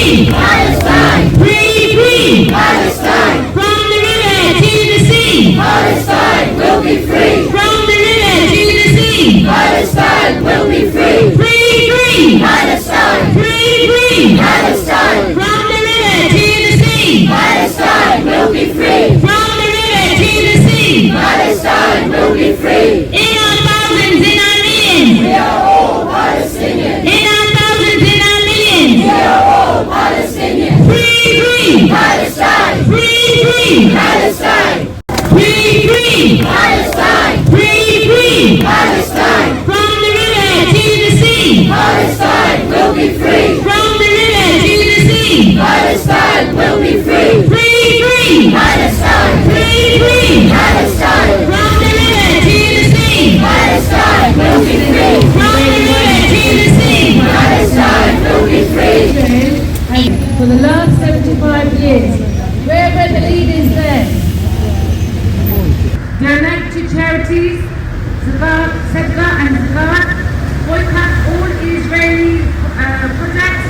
free! Palestine! Free, free! Palestine! From the river to the sea! Palestine will be free! From the river to the sea! Palestine will be free! Free, free! Palestine! Free, free! Palestine! From the river to the sea! Palestine will be free! From the river to the sea! Palestine will be free! In our thousands, in our millions! We are all Palestinians! In our thousands, in our millions! We are all Palestinians! Free, free! Palestine! Free, free! Palestine! Free, free! Palestine! Free, free! Palestine! From the river to the sea! Palestine will be free! From the river to the sea! Palestine will be free! Free, free! Palestine! Free, free! Palestine! From the river to the sea! Palestine will be free! From the river to the sea! Palestine will be free! For the last 75 years, where were the leaders then? Donate to charities, Civic and boycott all Israeli projects,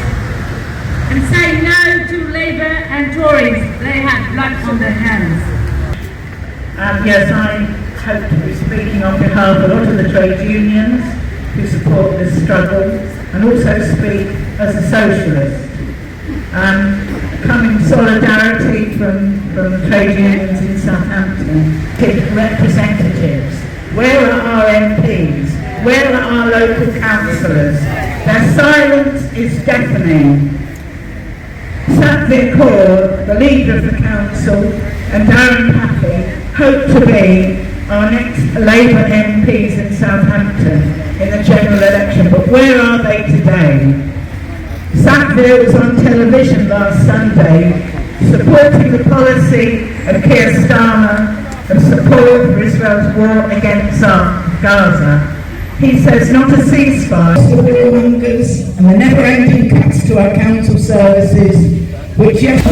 and say no to Labour and Tories. They had blood on their hands. Yes, I hope to be speaking on behalf of a lot of the trade unions who support this struggle, and also speak as a socialist. Coming solidarity from the trade unions in Southampton, representatives. Where are our MPs? Where are our local councillors? Their silence is deafening. Civic, the leader of the council, and Darren Pappy hope to be our next Labour MPs in Southampton in the general election, but where are they today? Civic was on television last Sunday supporting the policy of Keir Starmer of support for Israel's war against Gaza. He says not a ceasefire. Warmongers and the never-ending cuts to our council services, which yes,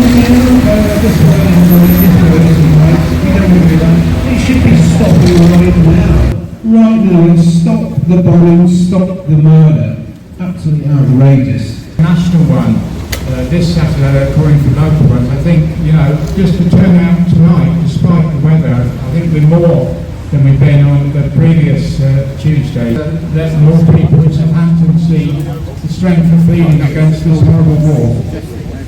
it should be stopping right now. Right now, and stop the bombing, stop the murder. Absolutely outrageous. National one, this Saturday according to local ones. I think, just to turn out tonight, despite the weather, I think we're more than we've been on the previous Tuesday. Let more people in Southampton see the strength of feeling against this horrible war.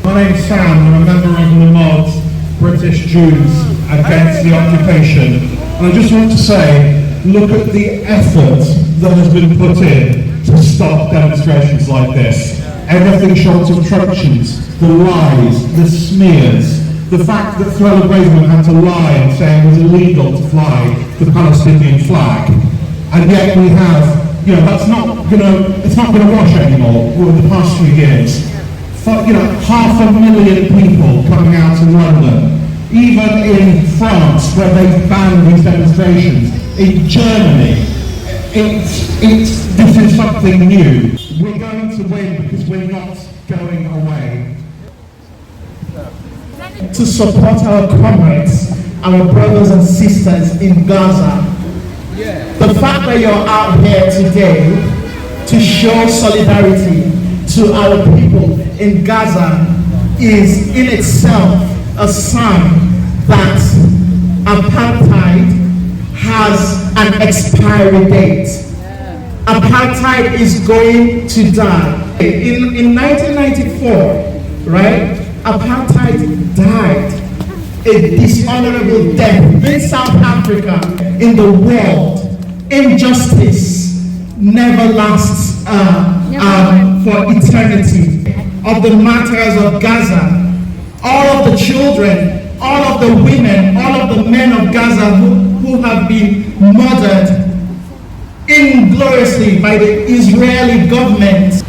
My name's Sam, and I'm a member of the mods, British Jews Against the Occupation. And I just want to say, look at the effort that has been put in to stop demonstrations like this. Everything short of truncheons, the lies, the smears, the fact that Thriller Braverman had to lie and say it was illegal to fly the Palestinian flag. And yet we have, that's not, it's not going to wash anymore over the past few years. 500,000 people coming out in London, even in France where they've banned these demonstrations, in Germany, this is something new. We're going to win because we're not going away. To support our comrades, our brothers and sisters in Gaza. The fact that you're out here today to show solidarity to our people in Gaza is in itself a sign that apartheid has an expiry date. Apartheid is going to die. In 1994, right, apartheid died a dishonorable death in South Africa. In the world, injustice never lasts for eternity. Of the martyrs of Gaza, all of the children, all of the women, all of the men of Gaza who have been murdered ingloriously by the Israeli government.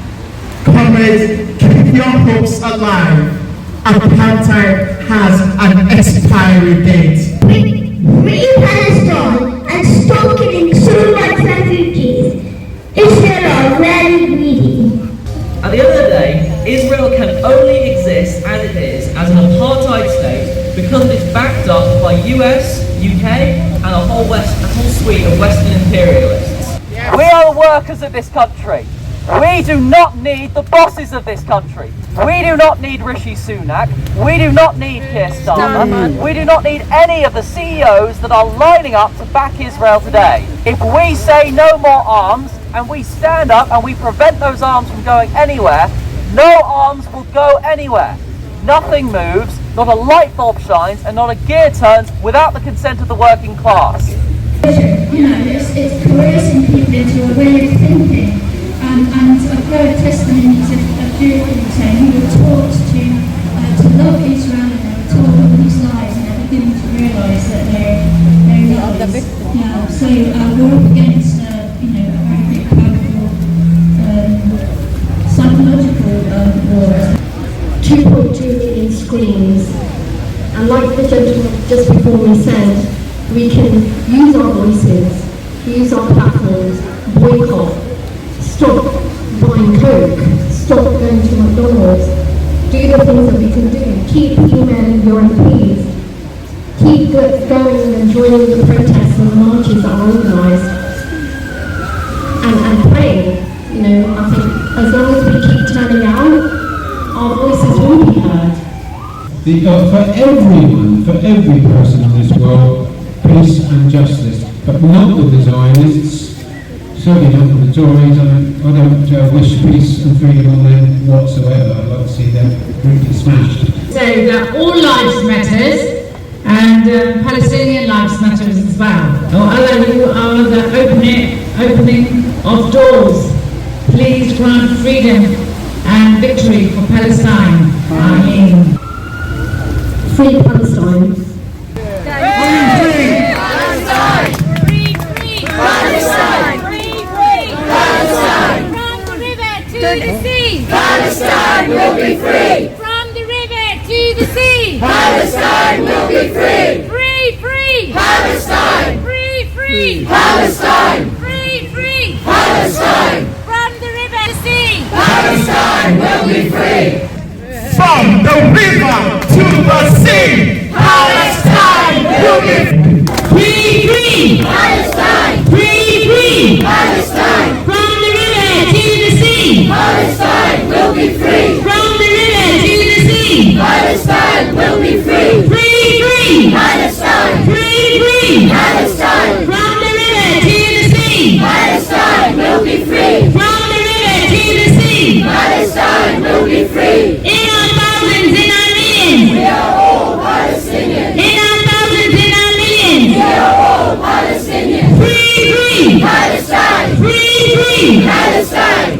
Comrades, keep your hopes alive. Apartheid has an expiry date. Free Palestine and stop killing so much refugees. Israel are very greedy. At the end of the day, Israel can only exist as it is, as an apartheid state, because it's backed up by US, UK, and a whole suite of Western imperialists. We are the workers of this country. We do not need the bosses of this country. We do not need Rishi Sunak. We do not need Keir Starmer. We do not need any of the CEOs that are lining up to back Israel today. If we say no more arms, and we stand up and we prevent those arms from going anywhere, no arms will go anywhere. Nothing moves, not a light bulb shines, and not a gear turns without the consent of the working class. You know, it's coercing people into a way of thinking. And I've heard testimonies of Jews saying who were taught to love Israel, and they were told all these lies, and they beginning to realise that they're lies. Yeah, so we're up against you know, a very big, powerful psychological war. 2.2 million screens, and like the gentleman just before me said, we can use our voices, use our platforms, boycott, stop buying Coke, stop going to McDonald's, do the things that we can do, keep emailing your MPs, keep going and joining the protests and the marches that are organised, and praying. You know, I think as long as we keep turning out, our voices will be heard. For everyone, for every person in this world, peace and justice, but not with the Zionists, certainly not with the Tories. I don't wish peace and freedom on them whatsoever. I'd like to see them brutally smashed. So that all lives matters, and Palestinian lives matters as well. Allah, you are the opening of doors. Please grant freedom and victory for Palestine. Amen. Free Palestine. Palestine! Free, free! Palestine! Free, free! Palestine! From the river to the sea! Palestine will be free! From the river to the sea! Palestine will be free! Free, free! Palestine! Free, free! Palestine! Free, free! Palestine! From the river to the sea! Palestine will be free! From the river to the sea, Palestine will be free! Free! Palestine! Free! Palestine! From the river to the sea! Palestine will be free! From the river to the sea! Palestine will be free! Free! Palestine! Free! Palestine! From the river to the sea! Palestine will be free! From the river to the sea! Palestine will be free! In our thousands, in our millions! We are all Palestinians! In our thousands, in our millions! We are all Palestinians! Free! Palestine! Free! Palestine!